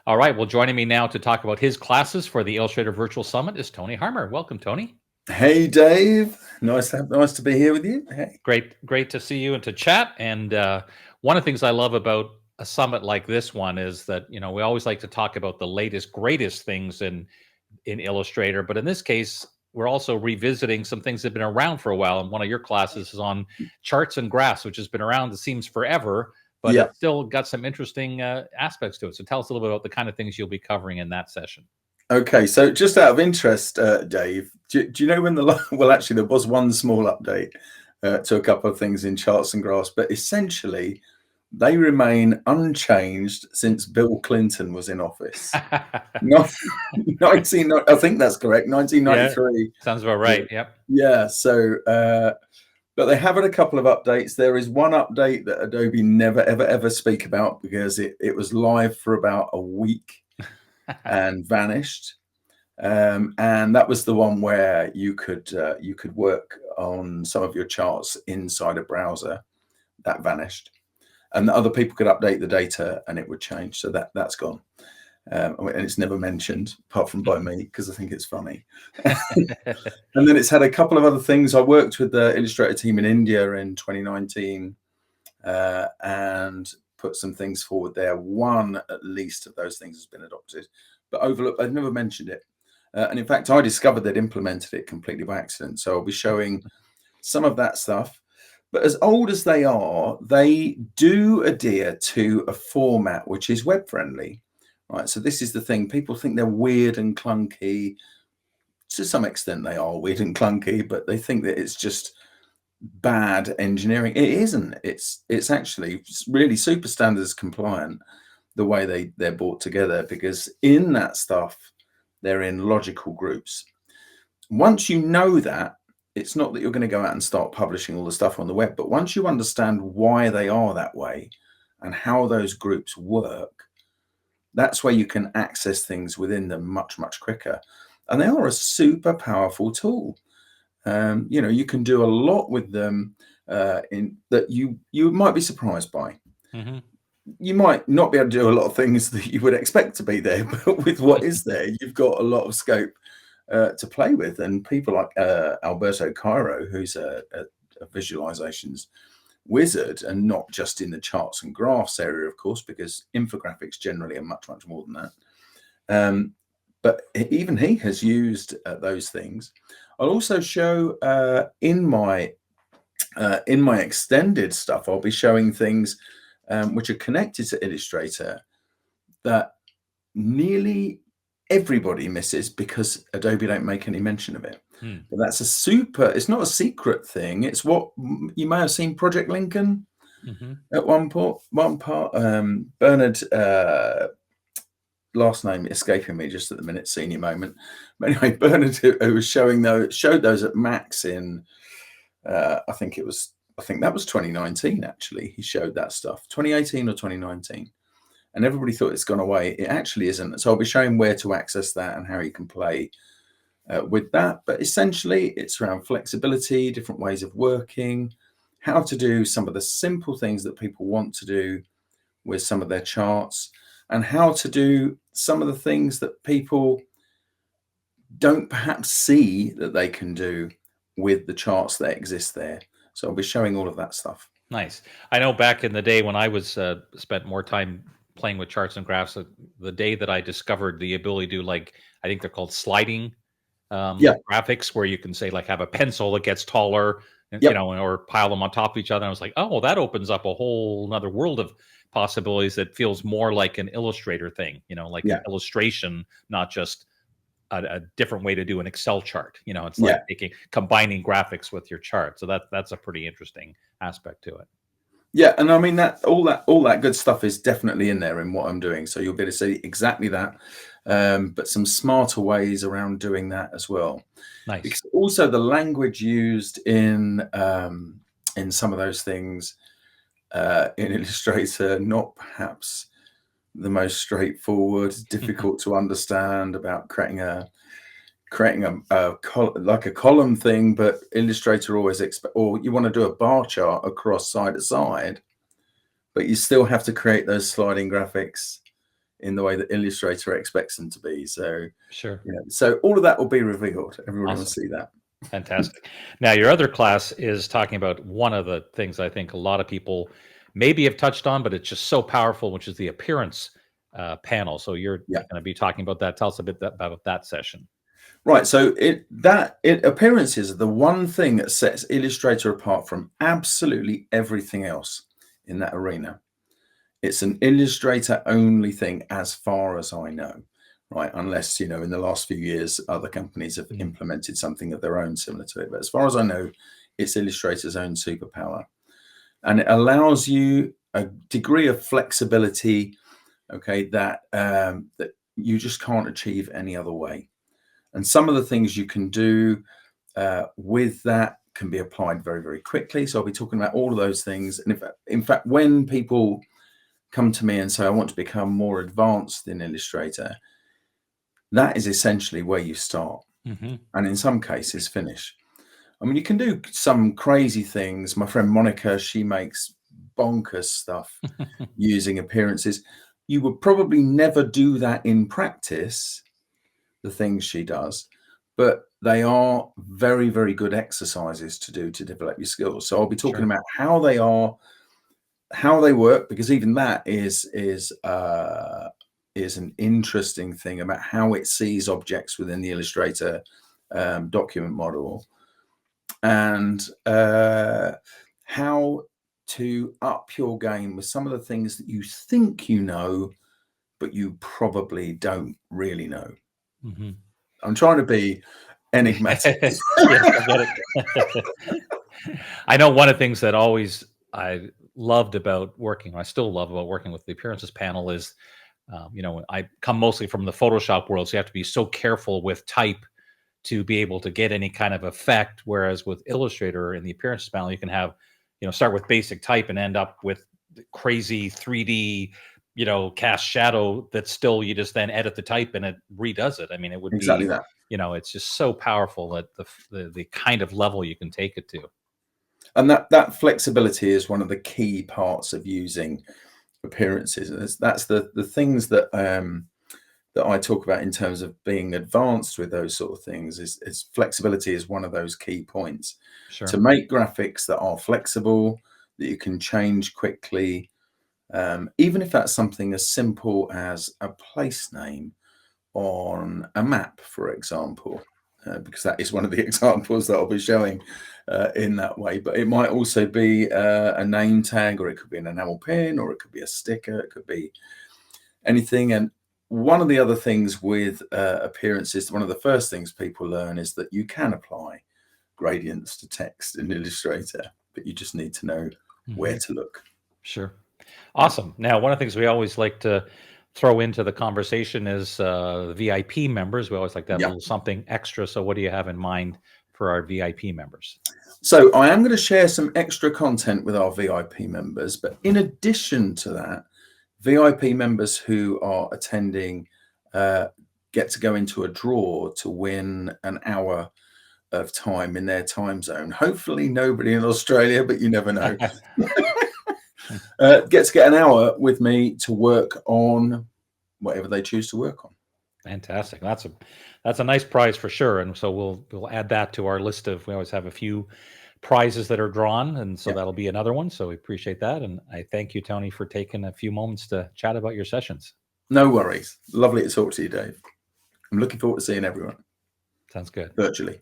All right. Well, joining me now to talk about his classes for the Illustrator Virtual Summit is Tony Harmer. Welcome, Tony. Hey, Dave. Nice to be here with you. Hey. Great to see you and to chat. And one of the things I love about a summit like this one is that we always like to talk about the latest, greatest things in Illustrator, but in this case, we're also revisiting some things that have been around for a while. And one of your classes is on charts and graphs, which has been around, it seems, forever, but Yeah. it's still got some interesting aspects to it. So tell us a little bit about the kind of things you'll be covering in that session. Okay. So just out of interest, Dave, do you know when well, actually, there was one small update to a couple of things in charts and graphs, but essentially they remain unchanged since Bill Clinton was in office. Not 19, I think that's correct. 1993. Yeah, sounds about right. Yep. Yeah. So, but they have had a couple of updates. There is one update that Adobe never, ever speak about because it was live for about a week and vanished. And that was the one where you could work on some of your charts inside a browser. That vanished, and other people could update the data and it would change. So that's gone. And it's never mentioned apart from by me because I think it's funny. And then it's had a couple of other things. I worked with the Illustrator team in India in 2019 and put some things forward there. One at least of those things has been adopted, but overlooked. I've never mentioned it. And in fact, I discovered they'd implemented it completely by accident. So I'll be showing some of that stuff. But as old as they are, they do adhere to a format which is web friendly. Right. So this is the thing. People think they're weird and clunky. To some extent, they are weird and clunky, but they think that it's just bad engineering. It isn't. It's actually really super standards compliant the way they're brought together, because in that stuff, they're in logical groups. Once you know that, it's not that you're going to go out and start publishing all the stuff on the web, but once you understand why they are that way and how those groups work, that's where you can access things within them much, much quicker. And they are a super powerful tool. You can do a lot with them in that you might be surprised by. Mm-hmm. You might not be able to do a lot of things that you would expect to be there, but with what is there, you've got a lot of scope to play with. And people like Alberto Cairo, who's a visualizations wizard, and not just in the charts and graphs area, of course, because infographics generally are much, much more than that. But even he has used those things. I'll also show in my extended stuff, I'll be showing things which are connected to Illustrator that nearly everybody misses because Adobe don't make any mention of it. But that's it's not a secret thing. It's what you may have seen Project Lincoln at one part. Bernard, last name escaping me just at the minute, senior moment. But anyway, Bernard, who was showed those at Max in, I think that was 2019, actually. He showed that stuff, 2018 or 2019. And everybody thought it's gone away. It actually isn't. So I'll be showing where to access that and how you can play with that. But essentially, it's around flexibility, different ways of working, how to do some of the simple things that people want to do with some of their charts, and how to do some of the things that people don't perhaps see that they can do with the charts that exist there. So I'll be showing all of that stuff. Nice. I know back in the day when I was spent more time playing with charts and graphs, the day that I discovered the ability to, like, I think they're called sliding graphics, where you can say, like, have a pencil that gets taller, and, or pile them on top of each other. And I was like, oh, that opens up a whole another world of possibilities that feels more like an Illustrator thing, like an illustration, not just a different way to do an Excel chart. It's like combining graphics with your chart. So that's a pretty interesting aspect to it. Yeah, and I mean that all that good stuff is definitely in there in what I'm doing. So you'll be able to see exactly that, but some smarter ways around doing that as well. Nice. Because also the language used in some of those things in Illustrator, not perhaps the most straightforward, difficult to understand, about creating a column thing, but Illustrator always or you want to do a bar chart across side to side, but you still have to create those sliding graphics in the way that Illustrator expects them to be. So, sure. So all of that will be revealed. Everybody will see that. Fantastic. Now, your other class is talking about one of the things I think a lot of people maybe have touched on, but it's just so powerful, which is the appearance panel. So you're going to be talking about that. Tell us a bit about that session. Right. So appearances are the one thing that sets Illustrator apart from absolutely everything else in that arena. It's an Illustrator only thing as far as I know, right? Unless, in the last few years, other companies have implemented something of their own similar to it. But as far as I know, it's Illustrator's own superpower. And it allows you a degree of flexibility, okay, that you just can't achieve any other way. And some of the things you can do with that can be applied very, very quickly. So I'll be talking about all of those things. And in fact, when people come to me and say, I want to become more advanced in Illustrator, that is essentially where you start. And in some cases, finish. I mean, you can do some crazy things. My friend Monica, she makes bonkers stuff using appearances. You would probably never do that in practice, the things she does, but they are very, very good exercises to do to develop your skills. So I'll be talking about how they work, because even that is an interesting thing about how it sees objects within the Illustrator document model, and how to up your game with some of the things that you think you know, but you probably don't really know. I'm trying to be enigmatic. Yes, I get it. I know one of the things that I loved about working, I still love about working with the appearances panel is, I come mostly from the Photoshop world, so you have to be so careful with type to be able to get any kind of effect. Whereas with Illustrator in the appearances panel, you can have, start with basic type and end up with crazy 3D, cast shadow that still you just then edit the type and it redoes it. I mean, it would exactly be that. It's just so powerful that the kind of level you can take it to. And that flexibility is one of the key parts of using appearances. And that's the things that that I talk about in terms of being advanced with those sort of things. Is flexibility is one of those key points. Sure. To make graphics that are flexible, that you can change quickly, even if that's something as simple as a place name on a map, for example, because that is one of the examples that I'll be showing in that way. But it might also be a name tag, or it could be an enamel pin, or it could be a sticker, it could be anything. And one of the other things with appearances, one of the first things people learn is that you can apply gradients to text in Illustrator, but you just need to know where to look. Sure. Awesome. Now, one of the things we always like to throw into the conversation is VIP members. We always like to have a little something extra. So what do you have in mind for our VIP members? So I am going to share some extra content with our VIP members, but in addition to that, VIP members who are attending get to go into a draw to win an hour of time in their time zone. Hopefully nobody in Australia, but you never know. Get to get an hour with me to work on whatever they choose to work on. Fantastic. That's a nice prize for sure. And so we'll add that to our list we always have a few prizes that are drawn, and so that'll be another one. So we appreciate that, and I thank you, Tony, for taking a few moments to chat about your sessions. No worries. Lovely to talk to you, Dave. I'm looking forward to seeing everyone. Sounds good. Virtually.